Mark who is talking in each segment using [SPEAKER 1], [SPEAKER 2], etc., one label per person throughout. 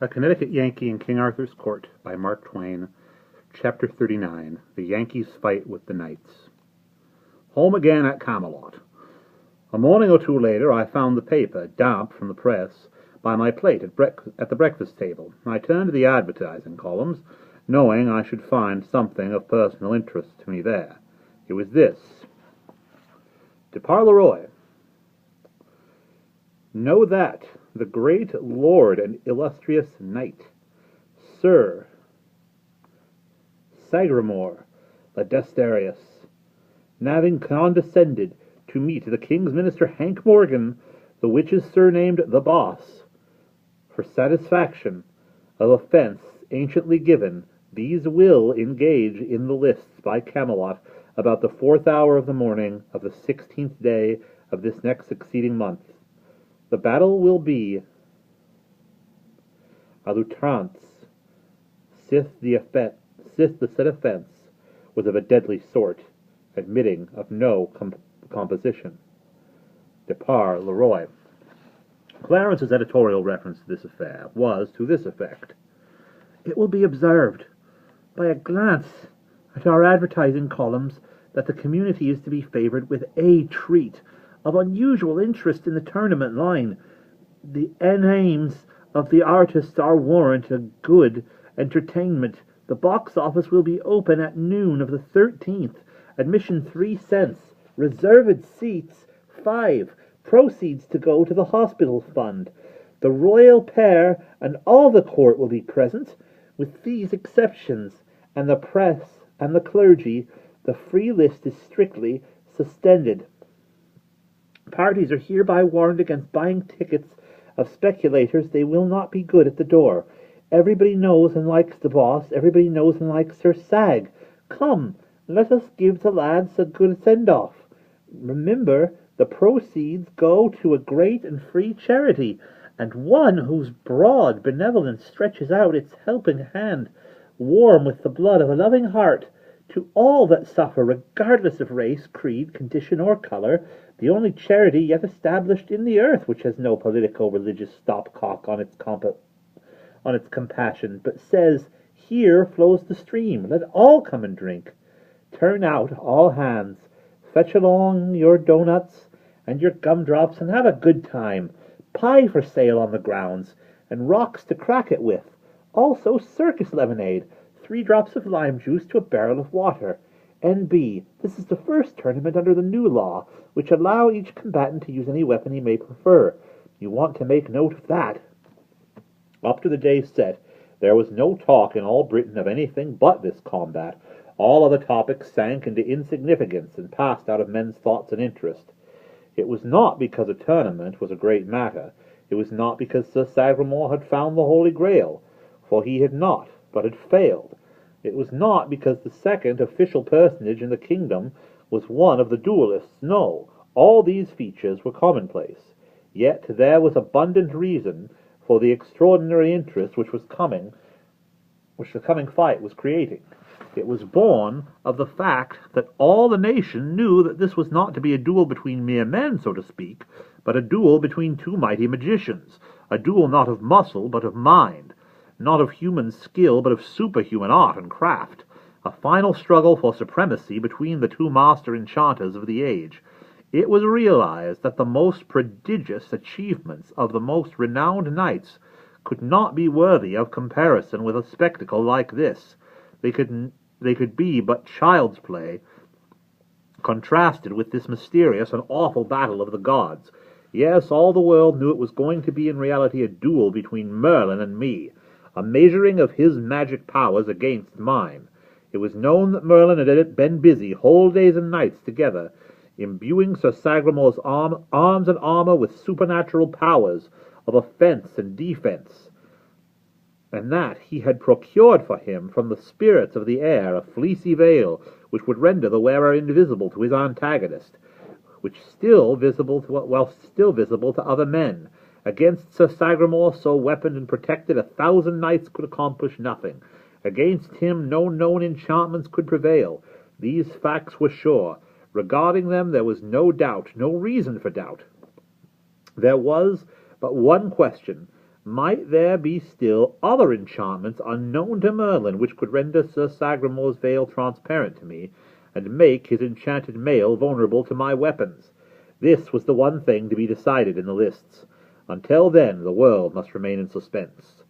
[SPEAKER 1] A Connecticut Yankee in King Arthur's Court by Mark Twain. Chapter 39. The Yankees Fight with the Knights. Home again at Camelot. A morning or two later I found the paper, damp from the press, by my plate at the breakfast table. I turned to the advertising columns, knowing I should find something of personal interest to me there. It was this. To Parleroy. Know that the great lord and illustrious knight, Sir Sagramore le Desterius, having condescended to meet the king's minister Hank Morgan, the which is surnamed the Boss, for satisfaction of offence anciently given, these will engage in the lists by Camelot about the 4th hour of the morning of the 16th day of this next succeeding month. The battle will be a l'outrance, sith the said offence was of a deadly sort, admitting of no composition. De par Leroy. Clarence's editorial reference to this affair was to this effect. It will be observed by a glance at our advertising columns that the community is to be favored with a treat of unusual interest in the tournament line. The aims of the artists are warrant a good entertainment. The box office will be open at noon of the 13th. Admission 3 cents. Reserved seats 5. Proceeds to go to the hospital fund. The royal pair and all the court will be present, with these exceptions, and the press and the clergy. The free list is strictly suspended. Parties are hereby warned against buying tickets of speculators. They will not be good at the door. Everybody knows and likes the Boss. Everybody knows and likes Sir Sag. Come, let us give the lads a good send-off. Remember, the proceeds go to a great and free charity, and one whose broad benevolence stretches out its helping hand, warm with the blood of a loving heart, to all that suffer, regardless of race, creed, condition, or color, the only charity yet established in the earth which has no politico-religious stopcock on its compassion, but says, here flows the stream, let all come and drink. Turn out, all hands, fetch along your doughnuts and your gumdrops, and have a good time. Pie for sale on the grounds, and rocks to crack it with. Also circus lemonade, 3 drops of lime juice to a barrel of water. N.B. This is the first tournament under the new law, which allow each combatant to use any weapon he may prefer. You want to make note of that. Up to the day's set, there was no talk in all Britain of anything but this combat. All other topics sank into insignificance and passed out of men's thoughts and interest. It was not because a tournament was a great matter. It was not because Sir Sagramore had found the Holy Grail, for he had not, but had failed. It was not because the second official personage in the kingdom was one of the duelists. No, all these features were commonplace. Yet there was abundant reason for the extraordinary interest which the coming fight was creating. It was born of the fact that all the nation knew that this was not to be a duel between mere men, so to speak, but a duel between 2 mighty magicians, a duel not of muscle but of mind, not of human skill but of superhuman art and craft, a final struggle for supremacy between the 2 master enchanters of the age. It was realized that the most prodigious achievements of the most renowned knights could not be worthy of comparison with a spectacle like this. They could be but child's play, contrasted with this mysterious and awful battle of the gods. Yes, all the world knew it was going to be in reality a duel between Merlin and me, a measuring of his magic powers against mine. It was known that Merlin had been busy whole days and nights together, imbuing Sir Sagramore's arms and armor with supernatural powers of offense and defense, and that he had procured for him from the spirits of the air a fleecy veil which would render the wearer invisible to his antagonist, while still visible to other men. Against Sir Sagramore, so weaponed and protected, 1,000 knights could accomplish nothing. Against him no known enchantments could prevail. These facts were sure. Regarding them there was no doubt, no reason for doubt. There was but one question, Might there be still other enchantments unknown to Merlin, which could render Sir Sagramore's veil transparent to me, and make his enchanted mail vulnerable to my weapons? This was the one thing to be decided in the lists. Until then, the world must remain in suspense.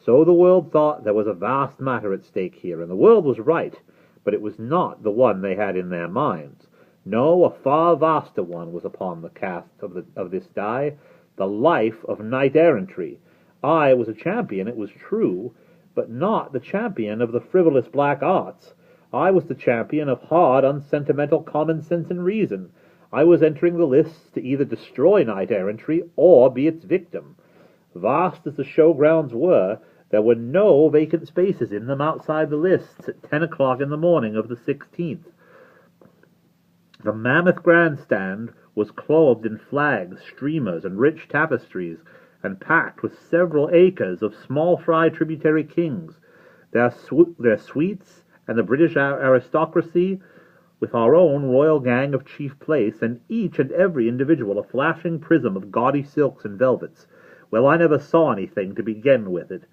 [SPEAKER 1] So the world thought there was a vast matter at stake here, and the world was right, but it was not the one they had in their minds. No, a far vaster one was upon the cast of this die, the life of knight-errantry. I was a champion, it was true, but not the champion of the frivolous black arts. I was the champion of hard, unsentimental common sense and reason. I was entering the lists to either destroy knight-errantry or be its victim. Vast as the showgrounds were, there were no vacant spaces in them outside the lists at 10 o'clock in the morning of the 16th. The mammoth grandstand was clothed in flags, streamers, and rich tapestries, and packed with several acres of small-fry tributary kings, their suites, and the British aristocracy, with our own royal gang of chief place, and each and every individual a flashing prism of gaudy silks and velvets. Well, I never saw anything to begin with it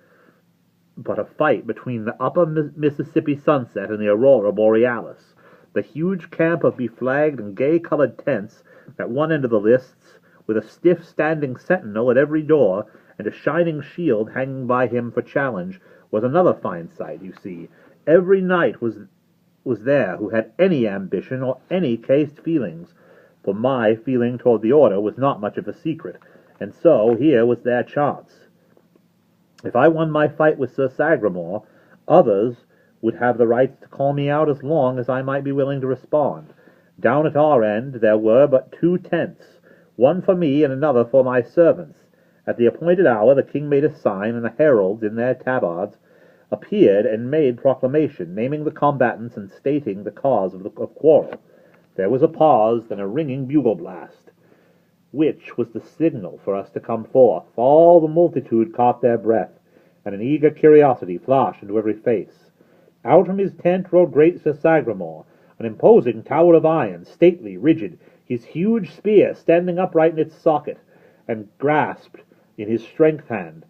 [SPEAKER 1] but a fight between the upper Mississippi sunset and the aurora borealis. The huge camp of beflagged and gay-colored tents at one end of the lists, with a stiff standing sentinel at every door, and a shining shield hanging by him for challenge, was another fine sight, you see. Every knight was there who had any ambition or any caste feelings, for my feeling toward the order was not much of a secret, and so here was their chance. If I won my fight with Sir Sagramore, others would have the right to call me out as long as I might be willing to respond. Down at our end there were but 2 tents, one for me and another for my servants. At the appointed hour the king made a sign, and the heralds, in their tabards, appeared and made proclamation, naming the combatants and stating the cause of quarrel. There was a pause, then a ringing bugle blast, which was the signal for us to come forth. All the multitude caught their breath, and an eager curiosity flashed into every face. Out from his tent rode great Sir Sagramore, an imposing tower of iron, stately, rigid, his huge spear standing upright in its socket, and grasped in his strength hand,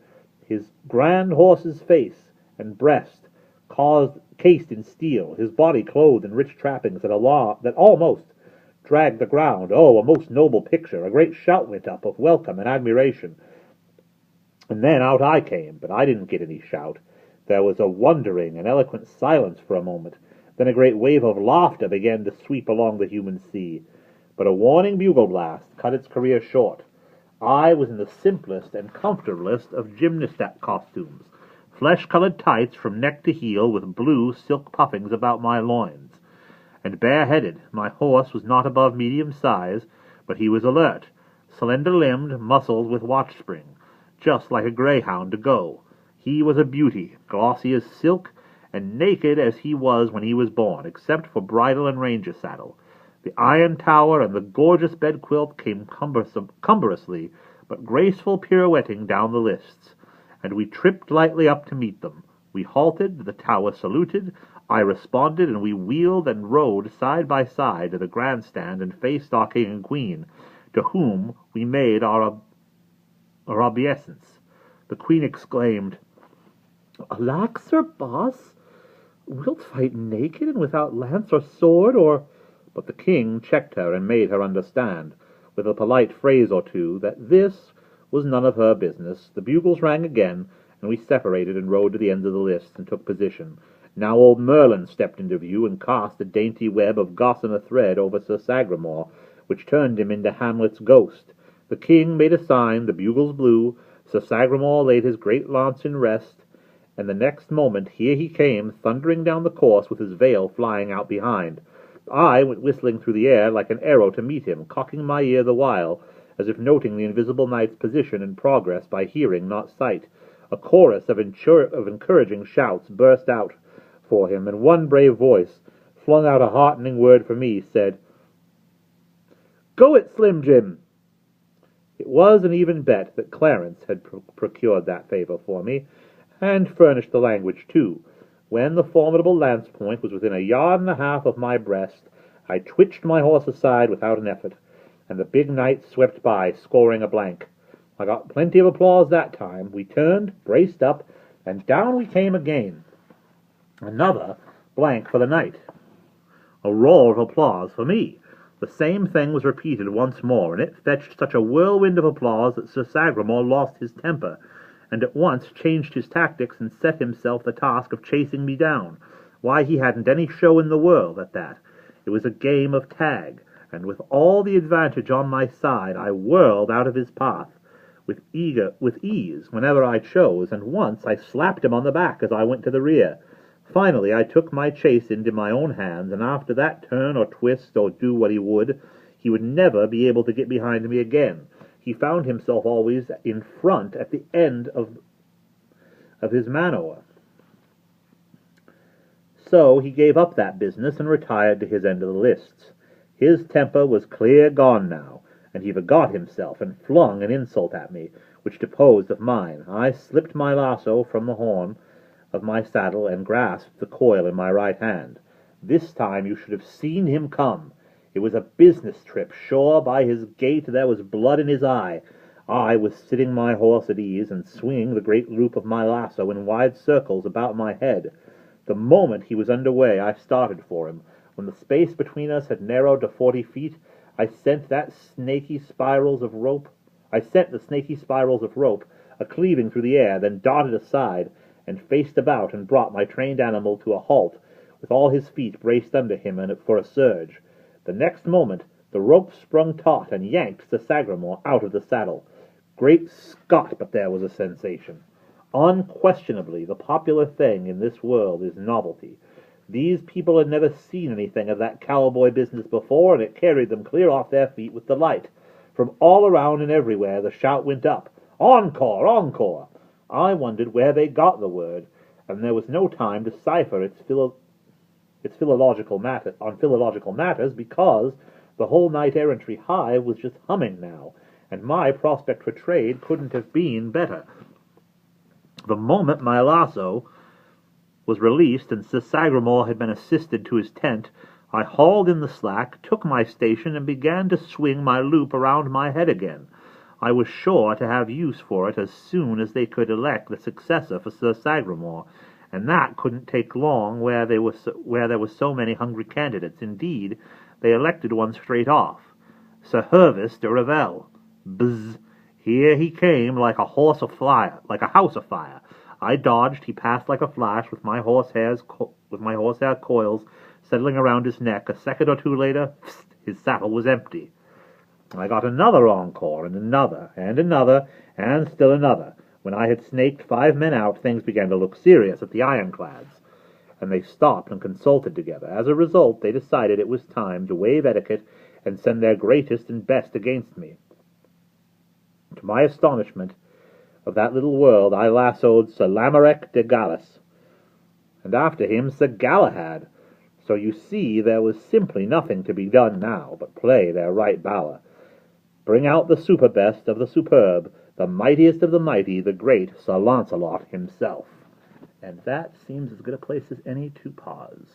[SPEAKER 1] his grand horse's face and breast cased in steel, his body clothed in rich trappings that almost dragged the ground. Oh, a most noble picture! A great shout went up of welcome and admiration. And then out I came, but I didn't get any shout. There was a wondering and eloquent silence for a moment. Then a great wave of laughter began to sweep along the human sea. But a warning bugle blast cut its career short. I was in the simplest and comfortablest of gymnast costumes, flesh-colored tights from neck to heel with blue silk puffings about my loins, and bareheaded. My horse was not above medium size, but he was alert, slender-limbed, muscled with watch-spring, just like a greyhound to go. He was a beauty, glossy as silk, and naked as he was when he was born, except for bridle and ranger saddle. The iron tower and the gorgeous bedquilt came cumbrously but graceful pirouetting down the lists, and we tripped lightly up to meet them. We halted, the tower saluted, I responded, and we wheeled and rode side by side to the grandstand and faced our king and queen, to whom we made our obeisance. The queen exclaimed, "Alack, Sir Boss, wilt fight naked and without lance or sword, or—" But the king checked her and made her understand, with a polite phrase or two, that this was none of her business. The bugles rang again, and we separated and rode to the end of the list and took position. Now old Merlin stepped into view and cast a dainty web of gossamer thread over Sir Sagramore, which turned him into Hamlet's ghost. The king made a sign, the bugles blew, Sir Sagramore laid his great lance in rest, and the next moment here he came, thundering down the course with his veil flying out behind. I went whistling through the air like an arrow to meet him, cocking my ear the while, as if noting the invisible knight's position and progress by hearing, not sight. A chorus of encouraging shouts burst out for him, and one brave voice flung out a heartening word for me, said, "Go it, Slim Jim!" It was an even bet that Clarence had procured that favor for me, and furnished the language too. When the formidable lance point was within 1.5 yards of my breast, I twitched my horse aside without an effort, and the big knight swept by, scoring a blank. I got plenty of applause that time. We turned, braced up, and down we came again. Another blank for the night. A roar of applause for me. The same thing was repeated once more, and it fetched such a whirlwind of applause that Sir Sagramore lost his temper, and at once changed his tactics and set himself the task of chasing me down. Why, he hadn't any show in the world at that. It was a game of tag, and with all the advantage on my side, I whirled out of his path with ease whenever I chose, and once I slapped him on the back as I went to the rear. Finally, I took my chase into my own hands, and after that turn or twist or do what he would never be able to get behind me again. He found himself always in front at the end of his manor. So he gave up that business and retired to his end of the lists. His temper was clear gone now, and he forgot himself and flung an insult at me, which disposed of mine. I slipped my lasso from the horn of my saddle and grasped the coil in my right hand. This time you should have seen him come. It was a business trip, sure. By his gait there was blood in his eye. I was sitting my horse at ease and swinging the great loop of my lasso in wide circles about my head. The moment he was under way, I started for him. When the space between us had narrowed to 40 feet, I sent the snaky spirals of rope a-cleaving through the air, then darted aside and faced about and brought my trained animal to a halt, with all his feet braced under him and for a surge. The next moment the rope sprung taut and yanked Sir Sagramore out of the saddle. Great Scott, but there was a sensation! Unquestionably, the popular thing in this world is novelty. These people had never seen anything of that cowboy business before, and it carried them clear off their feet with delight. From all around and everywhere the shout went up, "Encore! Encore!" I wondered where they got the word, and there was no time to cipher its philological matters, because the whole knight-errantry hive was just humming now, and my prospect for trade couldn't have been better. The moment my lasso was released and Sir Sagramore had been assisted to his tent, I hauled in the slack, took my station, and began to swing my loop around my head again. I was sure to have use for it as soon as they could elect the successor for Sir Sagramore, and that couldn't take long where there were so many hungry candidates. Indeed, they elected one straight off, Sir Hervis de Revel. Bzz! Here he came like a house afire. I dodged. He passed like a flash, with my horsehair coils settling around his neck. A second or two later, psst, his saddle was empty. I got another encore, and another, and still another. When I had snaked 5 men out, things began to look serious at the ironclads, and they stopped and consulted together. As a result, they decided it was time to waive etiquette and send their greatest and best against me. To my astonishment of that little world, I lassoed Sir Lamorak de Gallis, and after him Sir Galahad. So you see there was simply nothing to be done now but play their right bower. Bring out the superbest of the superb, the mightiest of the mighty, the great Sir Launcelot himself. And that seems as good a place as any to pause.